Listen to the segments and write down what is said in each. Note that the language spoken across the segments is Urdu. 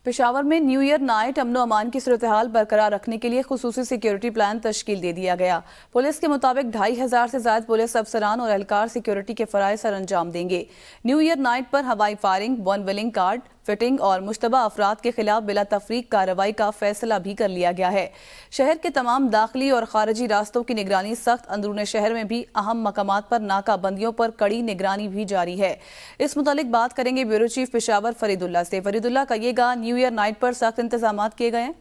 پشاور میں نیو ایئر نائٹ امن و امان کی صورتحال برقرار رکھنے کے لیے خصوصی سیکیورٹی پلان تشکیل دے دیا گیا۔ پولیس کے مطابق 2500 سے زائد پولیس افسران اور اہلکار سیکیورٹی کے فرائض سر انجام دیں گے۔ نیو ایئر نائٹ پر ہوائی فائرنگ، ون ویلنگ کارڈ فٹنگ اور مشتبہ افراد کے خلاف بلا تفریق کارروائی کا فیصلہ بھی کر لیا گیا ہے۔ شہر کے تمام داخلی اور خارجی راستوں کی نگرانی سخت، اندرون شہر میں بھی اہم مقامات پر ناکہ بندیوں پر کڑی نگرانی بھی جاری ہے۔ اس متعلق بات کریں گے بیورو چیف پشاور فرید اللہ سے۔ فرید اللہ، کہیے گا نیو ایئر نائٹ پر سخت انتظامات کیے گئے ہیں؟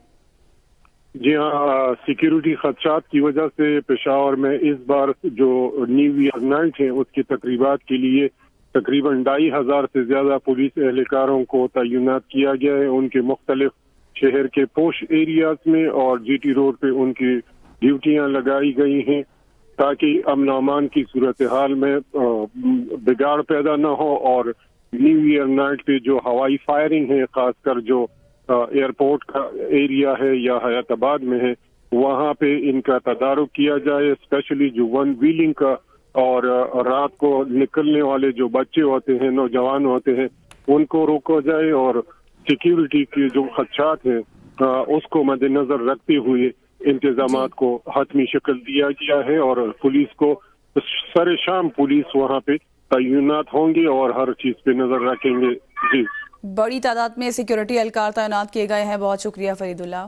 جی ہاں، سیکیورٹی خدشات کی وجہ سے پشاور میں اس بار جو نیو ایئر نائٹ ہے اس کی تقریبات کے لیے تقریباً 2500 سے زیادہ پولیس اہلکاروں کو تعینات کیا گیا ہے۔ ان کے مختلف شہر کے پوش ایریاز میں اور جی ٹی روڈ پہ ان کی ڈیوٹیاں لگائی گئی ہیں تاکہ امن و امان کی صورتحال میں بگاڑ پیدا نہ ہو، اور نیو ایئر نائٹ پہ جو ہوائی فائرنگ ہے، خاص کر جو ایئرپورٹ کا ایریا ہے یا حیات آباد میں ہے، وہاں پہ ان کا تدارک کیا جائے، اسپیشلی جو ون ویلنگ کا اور رات کو نکلنے والے جو بچے ہوتے ہیں، نوجوان ہوتے ہیں، ان کو روکا جائے، اور سیکیورٹی کے جو خدشات ہیں اس کو مد نظر رکھتے ہوئے انتظامات کو حتمی شکل دیا گیا ہے، اور پولیس کو سر شام پولیس وہاں پہ تعینات ہوں گے اور ہر چیز پہ نظر رکھیں گے۔ جی، بڑی تعداد میں سیکیورٹی اہلکار تعینات کیے گئے ہیں۔ بہت شکریہ فرید اللہ۔